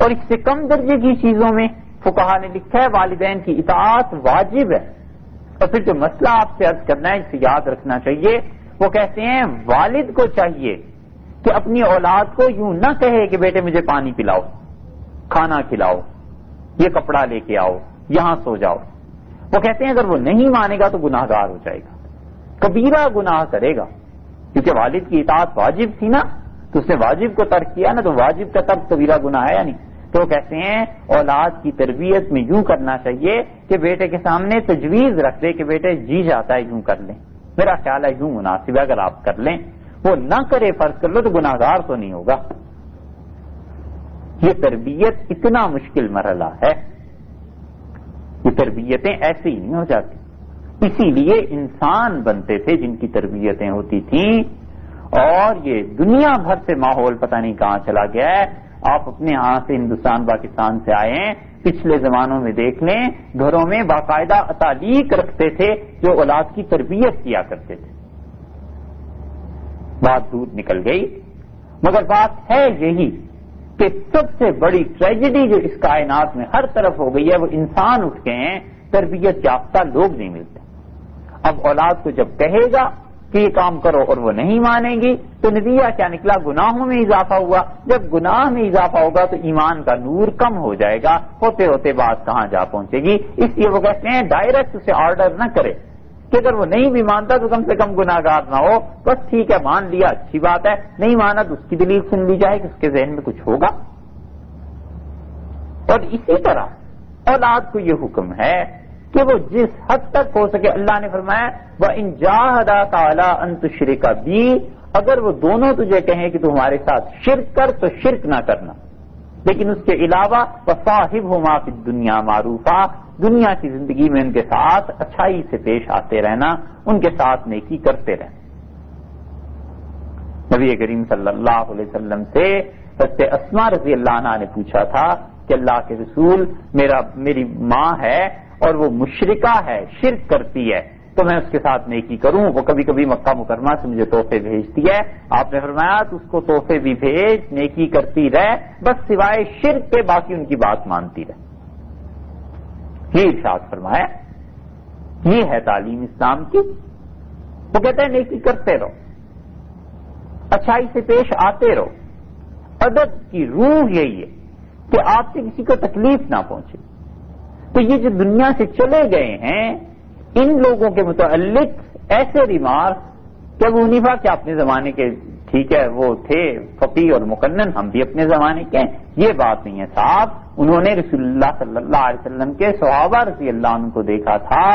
اور اس سے کم درجے کی چیزوں میں فقہا نے لکھا ہے والدین کی اطاعت واجب ہے. اور پھر جو مسئلہ آپ سے عرض کرنا ہے اسے یاد رکھنا چاہیے، وہ کہتے ہیں والد کو چاہیے کہ اپنی اولاد کو یوں نہ کہے کہ بیٹے مجھے پانی پلاؤ، کھانا کھلاؤ، یہ کپڑا لے کے آؤ، یہاں سو جاؤ. وہ کہتے ہیں اگر وہ نہیں مانے گا تو گناہ گار ہو جائے گا، کبیرہ گناہ کرے گا، کیونکہ والد کی اطاعت واجب تھی نا، تو اس نے واجب کو ترک کیا نا، تو واجب کا ترک کبیرہ گناہ ہے یا نہیں. تو وہ کہتے ہیں اولاد کی تربیت میں یوں کرنا چاہیے کہ بیٹے کے سامنے تجویز رکھ دے کہ بیٹے جی جاتا ہے یوں کر لیں، میرا خیال ہے یوں مناسب ہے، اگر آپ کر لیں. وہ نہ کرے فرض کر لو تو گناہ گار تو نہیں ہوگا. یہ تربیت اتنا مشکل مرحلہ ہے، یہ تربیتیں ایسے ہی نہیں ہو جاتی. اسی لیے انسان بنتے تھے جن کی تربیتیں ہوتی تھیں، اور یہ دنیا بھر سے ماحول پتہ نہیں کہاں چلا گیا ہے. آپ اپنے ہاں سے ہندوستان پاکستان سے آئے ہیں، پچھلے زمانوں میں دیکھ لیں گھروں میں باقاعدہ اتالیق رکھتے تھے جو اولاد کی تربیت کیا کرتے تھے. بات دور نکل گئی، مگر بات ہے یہی کہ سب سے بڑی ٹریجڈی جو اس کائنات میں ہر طرف ہو گئی ہے وہ انسان اٹھ گئے ہیں، تربیت یافتہ لوگ نہیں ملتے. اب اولاد کو جب کہے گا کہ یہ کام کرو اور وہ نہیں مانے گی تو نتیجہ کیا نکلا؟ گناہوں میں اضافہ ہوا. جب گناہ میں اضافہ ہوگا تو ایمان کا نور کم ہو جائے گا، ہوتے ہوتے بات کہاں جا پہنچے گی. اس لیے وہ کہتے ہیں ڈائریکٹ اسے آرڈر نہ کرے کہ اگر وہ نہیں بھی مانتا تو کم سے کم گناہ گار نہ ہو. بس ٹھیک ہے مان لیا اچھی بات ہے، نہیں مانا تو اس کی دلیل سن لی جائے کہ اس کے ذہن میں کچھ ہوگا. اور اسی طرح اولاد کو یہ حکم ہے کہ وہ جس حد تک ہو سکے، اللہ نے فرمایا وَإِن جَاهَدَاكَ عَلَىٰ أَن تُشْرِكَ بِي، اگر وہ دونوں تجھے کہیں کہ تمہارے ساتھ شرک کر تو شرک نہ کرنا، لیکن اس کے علاوہ وَصَاحِبْهُمَا فِي الدُّنْيَا مَعْرُوفًا، دنیا کی زندگی میں ان کے ساتھ اچھائی سے پیش آتے رہنا، ان کے ساتھ نیکی کرتے رہنا. نبی کریم صلی اللہ علیہ وسلم سے حضرت اسماء رضی اللہ عنہا نے پوچھا تھا کہ اللہ کے رسول میری ماں ہے اور وہ مشرکہ ہے، شرک کرتی ہے، تو میں اس کے ساتھ نیکی کروں؟ وہ کبھی کبھی مکہ مکرمہ سے مجھے تحفے بھیجتی ہے. آپ نے فرمایا تو اس کو تحفے بھی بھیج، نیکی کرتی رہ، بس سوائے شرک کے باقی ان کی بات مانتی رہ. یہ ارشاد فرمایا. یہ ہے تعلیم اسلام کی. وہ کہتے ہیں نیکی کرتے رہو، اچھائی سے پیش آتے رہو. ادب کی روح یہی ہے کہ آپ سے کسی کو تکلیف نہ پہنچے. تو یہ جو دنیا سے چلے گئے ہیں ان لوگوں کے متعلق ایسے ریمارک کہ ابو حنیفہ کیا اپنے زمانے کے ٹھیک ہے وہ تھے فقیہ اور مقنن، ہم بھی اپنے زمانے کے ہیں، یہ بات نہیں ہے صاحب. انہوں نے رسول اللہ صلی اللہ علیہ وسلم کے صحابہ رضی اللہ عنہ کو دیکھا تھا،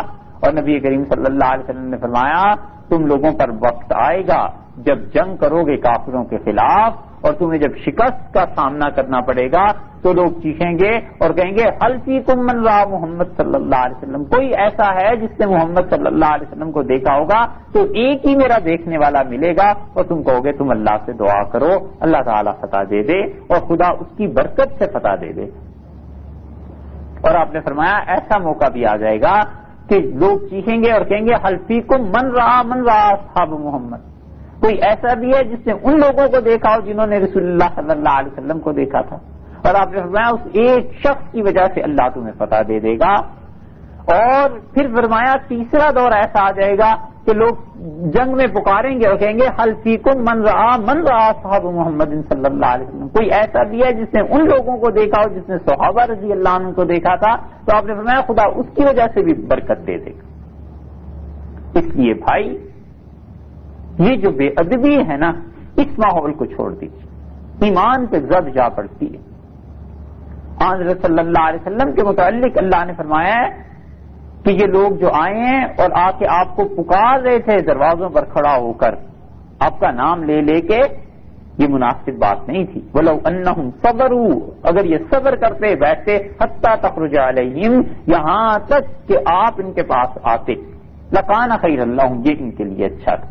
اور نبی کریم صلی اللہ علیہ وسلم نے فرمایا تم لوگوں پر وقت آئے گا جب جنگ کرو گے کافروں کے خلاف، اور تمہیں جب شکست کا سامنا کرنا پڑے گا تو لوگ چیخیں گے اور کہیں گے ہل فیکم من رأى محمد صلی اللہ علیہ وسلم، کوئی ایسا ہے جس نے محمد صلی اللہ علیہ وسلم کو دیکھا ہوگا؟ تو ایک ہی میرا دیکھنے والا ملے گا، اور تم کہو گے تم اللہ سے دعا کرو اللہ تعالیٰ فتح دے دے، اور خدا اس کی برکت سے فتح دے دے. اور آپ نے فرمایا ایسا موقع بھی آ جائے گا کہ لوگ چیخیں گے اور کہیں گے ہل فیکم من رأى اصحاب محمد، کوئی ایسا بھی ہے جس نے ان لوگوں کو دیکھا ہو جنہوں نے رسول اللہ صلی اللہ علیہ وسلم کو دیکھا تھا. اور آپ نے فرمایا اس ایک شخص کی وجہ سے اللہ تمہیں فتح دے دے گا. اور پھر فرمایا تیسرا دور ایسا آ جائے گا کہ لوگ جنگ میں پکاریں گے اور کہیں گے حل فیکم من رعا صحاب محمد صلی اللہ علیہ وسلم، کوئی ایسا بھی ہے جس نے ان لوگوں کو دیکھا ہو جس نے صحابہ رضی اللہ عنہ کو دیکھا تھا؟ تو آپ نے فرمایا خدا اس کی وجہ سے بھی برکت دے دے گا۔ اس لیے بھائی یہ جو بے ادبی ہے نا، اس ماحول کو چھوڑ دیجیے، ایمان پہ زد جا پڑتی ہے۔ حضرت صلی اللہ علیہ وسلم کے متعلق اللہ نے فرمایا ہے کہ یہ لوگ جو آئے ہیں اور آ کے آپ کو پکار رہے تھے دروازوں پر کھڑا ہو کر آپ کا نام لے لے کے، یہ مناسب بات نہیں تھی۔ وَلَوْ أَنَّهُمْ صَبَرُوا، اگر یہ صبر کرتے بیٹھتے حَتَّى تَخْرُجَ عَلَيْهِمْ، یہاں تک کہ آپ ان کے پاس آتے، لَكَانَ خَيْرًا لَهُمْ، یہ ان کے لیے اچھا تھا۔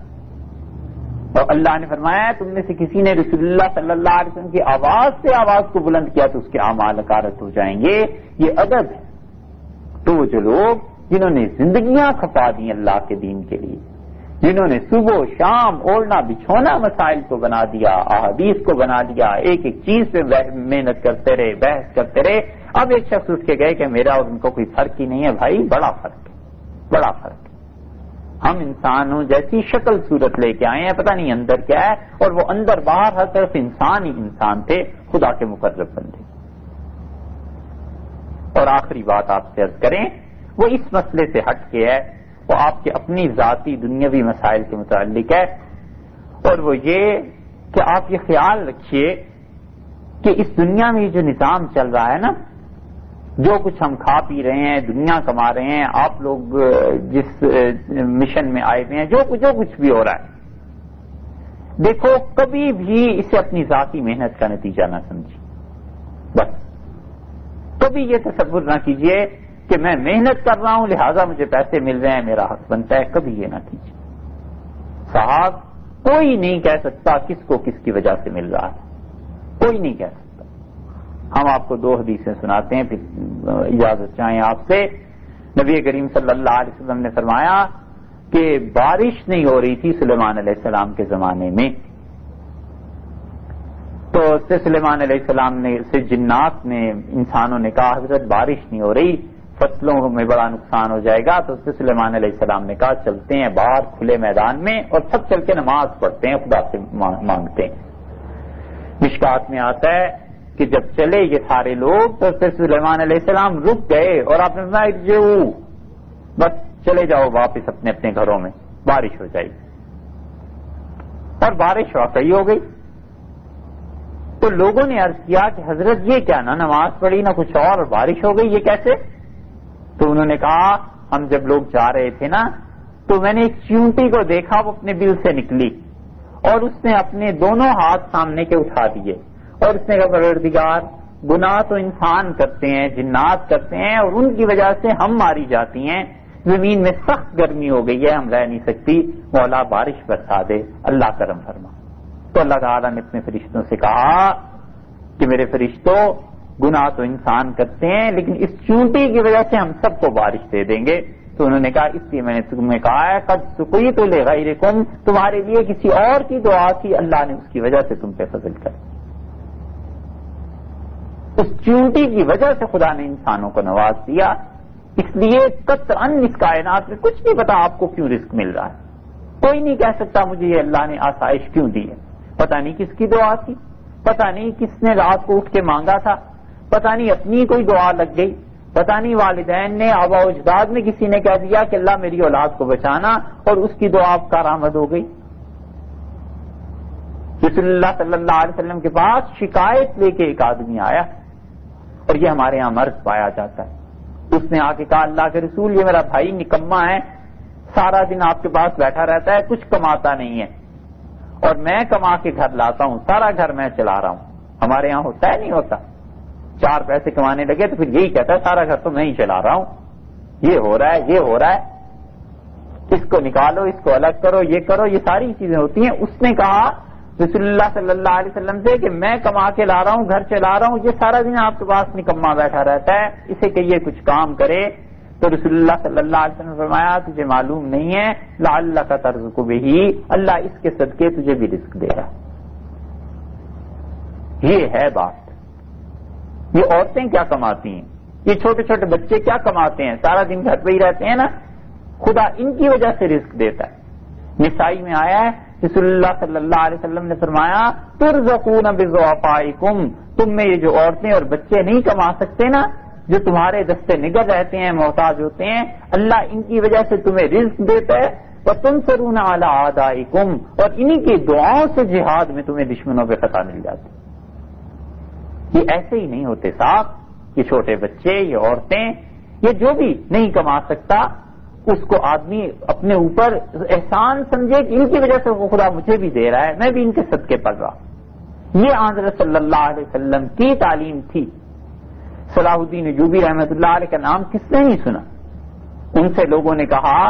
اور اللہ نے فرمایا تم میں سے کسی نے رسول اللہ صلی اللہ علیہ وسلم کی آواز سے آواز کو بلند کیا تو اس کے اعمال اکارت ہو جائیں گے۔ یہ ادب ہے۔ تو وہ جو لوگ جنہوں نے زندگیاں کھپا دی اللہ کے دین کے لیے، جنہوں نے صبح و شام اوڑھنا بچھونا مسائل کو بنا دیا، احادیث کو بنا دیا، ایک ایک چیز پہ محنت کرتے رہے، بحث کرتے رہے، اب ایک شخص اٹھ کے گئے کہ میرا اور ان کو کوئی فرق ہی نہیں ہے۔ بھائی بڑا فرق ہے، بڑا فرق ہے۔ ہم انسانوں جیسی شکل صورت لے کے آئے ہیں، پتہ نہیں اندر کیا ہے، اور وہ اندر باہر ہر طرف انسان ہی انسان تھے، خدا کے مقرب بندے۔ اور آخری بات آپ سے عرض کریں، وہ اس مسئلے سے ہٹ کے ہے، وہ آپ کے اپنی ذاتی دنیاوی مسائل کے متعلق ہے، اور وہ یہ کہ آپ یہ خیال رکھیے کہ اس دنیا میں جو نظام چل رہا ہے نا، جو کچھ ہم کھا پی رہے ہیں، دنیا کما رہے ہیں، آپ لوگ جس مشن میں آئے ہوئے ہیں، جو کچھ بھی ہو رہا ہے، دیکھو کبھی بھی اسے اپنی ذاتی محنت کا نتیجہ نہ سمجھیے۔ بس کبھی یہ تصور نہ کیجئے کہ میں محنت کر رہا ہوں لہذا مجھے پیسے مل رہے ہیں، میرا حق بنتا ہے، کبھی یہ نہ کیجئے۔ صاحب کوئی نہیں کہہ سکتا کس کو کس کی وجہ سے مل رہا ہے، کوئی نہیں کہہ سکتا۔ ہم آپ کو 2 حدیثیں سناتے ہیں، پھر اجازت چاہیں آپ سے۔ نبی کریم صلی اللہ علیہ وسلم نے فرمایا کہ بارش نہیں ہو رہی تھی سلیمان علیہ السلام کے زمانے میں، تو سلیمان علیہ السلام نے سے جنات نے انسانوں نے کہا حضرت بارش نہیں ہو رہی، فصلوں میں بڑا نقصان ہو جائے گا، تو سلیمان علیہ السلام نے کہا چلتے ہیں باہر کھلے میدان میں اور سب چل کے نماز پڑھتے ہیں، خدا سے مانگتے ہیں۔ مشکات میں آتا ہے کہ جب چلے یہ سارے لوگ تو سلیمان علیہ السلام رک گئے اور آپ نے فرمایا جو بس چلے جاؤ واپس اپنے اپنے گھروں میں، بارش ہو جائے گی۔ اور بارش واقعی ہو گئی۔ تو لوگوں نے عرض کیا کہ حضرت یہ کیا، نہ نماز پڑھی نہ کچھ اور بارش ہو گئی، یہ کیسے؟ تو انہوں نے کہا ہم جب لوگ جا رہے تھے نا تو میں نے ایک چیونٹی کو دیکھا، وہ اپنے بل سے نکلی اور اس نے اپنے دونوں ہاتھ سامنے کے اٹھا دیے اور اس نے کہا پروردگار گناہ تو انسان کرتے ہیں، جنات کرتے ہیں، اور ان کی وجہ سے ہم ماری جاتی ہیں، زمین میں سخت گرمی ہو گئی ہے، ہم رہ نہیں سکتی، مولا بارش برسا دے، اللہ کرم فرما۔ تو اللہ تعالیٰ نے اپنے فرشتوں سے کہا کہ میرے فرشتوں گناہ تو انسان کرتے ہیں لیکن اس چونٹی کی وجہ سے ہم سب کو بارش دے دیں گے۔ تو انہوں نے کہا اس لیے میں نے تمہیں کہا ہے قد سقیت لغیرکم، تمہارے لیے کسی اور کی دعا تھی، اللہ نے اس کی وجہ سے تم پہ فضل کر، اس چونٹی کی وجہ سے خدا نے انسانوں کو نواز دیا۔ اس لیے قطعاً اس کائنات میں کچھ نہیں پتا آپ کو کیوں رزق مل رہا ہے، کوئی نہیں کہہ سکتا مجھے یہ اللہ نے آسائش کیوں دی ہے، پتہ نہیں کس کی دعا تھی، پتہ نہیں کس نے رات کو اٹھ کے مانگا تھا، پتہ نہیں اپنی کوئی دعا لگ گئی، پتہ نہیں والدین نے آبا و اجداد میں کسی نے کہہ دیا کہ اللہ میری اولاد کو بچانا اور اس کی دعا کارآمد ہو گئی۔ رسول اللہ صلی اللہ علیہ وسلم کے پاس شکایت لے کے ایک آدمی آیا، اور یہ ہمارے ہاں مرض پایا جاتا ہے۔ اس نے آ کے کہا اللہ کے رسول یہ میرا بھائی نکما ہے، سارا دن آپ کے پاس بیٹھا رہتا ہے، کچھ کماتا نہیں ہے، اور میں کما کے گھر لاتا ہوں، سارا گھر میں چلا رہا ہوں۔ ہمارے یہاں ہوتا ہے نہیں ہوتا، 4 پیسے کمانے لگے تو پھر یہی کہتا ہے سارا گھر تو میں ہی چلا رہا ہوں، یہ ہو رہا ہے یہ ہو رہا ہے، اس کو نکالو اس کو الگ کرو یہ کرو، یہ ساری چیزیں ہوتی ہیں۔ اس نے کہا رسول اللہ صلی اللہ علیہ وسلم سے کہ میں کما کے لا رہا ہوں، گھر چلا رہا ہوں، یہ سارا دن آپ کے پاس نکما بیٹھا رہتا ہے، اسے کہیے کچھ کام کرے۔ تو رسول اللہ صلی اللہ علیہ وسلم نے فرمایا تجھے معلوم نہیں ہے لعلک ترزق بہ، اللہ اس کے صدقے تجھے بھی رزق دے گا۔ یہ ہے بات۔ یہ عورتیں کیا کماتی ہیں، یہ چھوٹے چھوٹے بچے کیا کماتے ہیں، سارا دن گھر پہ ہی رہتے ہیں نا، خدا ان کی وجہ سے رزق دیتا ہے۔ نسائی میں آیا ہے رسول اللہ صلی اللہ علیہ وسلم نے فرمایا ترزقون بضعفائکم، تم میں یہ جو عورتیں اور بچے نہیں کما سکتے نا، جو تمہارے دستے نگر رہتے ہیں، محتاج ہوتے ہیں، اللہ ان کی وجہ سے تمہیں رزق دیتا ہے، وتنصرون علی اعدائکم، اور انہی کی دعاؤں سے جہاد میں تمہیں دشمنوں پہ فتح مل جاتی۔ یہ ایسے ہی نہیں ہوتے صاحب، یہ چھوٹے بچے، یہ عورتیں، یہ جو بھی نہیں کما سکتا اس کو آدمی اپنے اوپر احسان سمجھے کہ ان کی وجہ سے وہ خدا مجھے بھی دے رہا ہے، میں بھی ان کے صدقے پڑھ رہا ہوں۔ یہ حضرت صلی اللہ علیہ وسلم کی تعلیم تھی۔ صلاح الدین ایوبی رحمۃ اللہ علیہ کا نام کس نے نہیں سنا؟ ان سے لوگوں نے کہا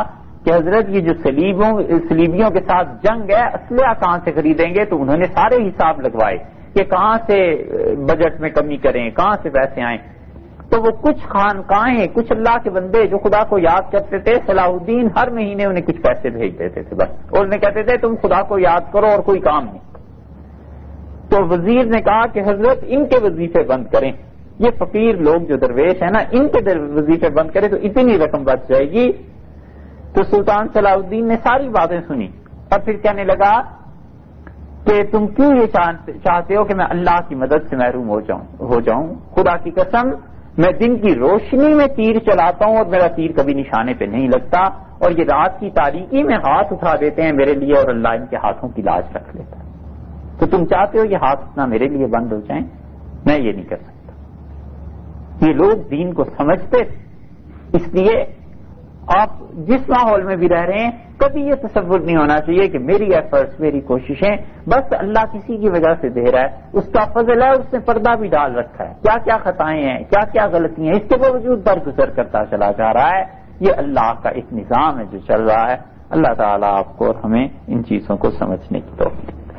کہ حضرت یہ جو صلیبیوں کے ساتھ جنگ ہے، اسلحہ کہاں سے خریدیں گے؟ تو انہوں نے سارے حساب لگوائے کہ کہاں سے بجٹ میں کمی کریں، کہاں سے پیسے آئیں۔ تو وہ کچھ خانقاہیں، کچھ اللہ کے بندے جو خدا کو یاد کرتے تھے، صلاح الدین ہر مہینے انہیں کچھ پیسے بھیج دیتے تھے بس، اور انہیں کہتے تھے تم خدا کو یاد کرو اور کوئی کام نہیں۔ تو وزیر نے کہا کہ حضرت ان کے وظیفے بند کریں، یہ فقیر لوگ جو درویش ہیں نا، ان کے وظیفے بند کریں تو اتنی رقم بچ جائے گی۔ تو سلطان صلاح الدین نے ساری باتیں سنی اور پھر کہنے لگا کہ تم کیوں یہ چاہتے ہو کہ میں اللہ کی مدد سے محروم ہو جاؤں؟ خدا کی قسم میں دن کی روشنی میں تیر چلاتا ہوں اور میرا تیر کبھی نشانے پہ نہیں لگتا، اور یہ رات کی تاریکی میں ہاتھ اٹھا دیتے ہیں میرے لیے اور اللہ ان کے ہاتھوں کی لاج رکھ لیتا ہے۔ تو تم چاہتے ہو یہ ہاتھ اتنا میرے لیے بند ہو جائیں؟ میں یہ نہیں کر سکتا۔ یہ لوگ دین کو سمجھتے، اس لیے آپ جس ماحول میں بھی رہ رہے ہیں کبھی یہ تصور نہیں ہونا چاہیے کہ میری ایفرٹس، میری کوششیں، بس اللہ کسی کی وجہ سے دے رہا ہے، اس کا فضل ہے، اس نے پردہ بھی ڈال رکھا ہے، کیا کیا خطائیں ہیں، کیا کیا غلطیاں ہیں، اس کے باوجود درگزر کرتا چلا جا رہا ہے۔ یہ اللہ کا ایک نظام ہے جو چل رہا ہے۔ اللہ تعالیٰ آپ کو اور ہمیں ان چیزوں کو سمجھنے کی توفیق دے۔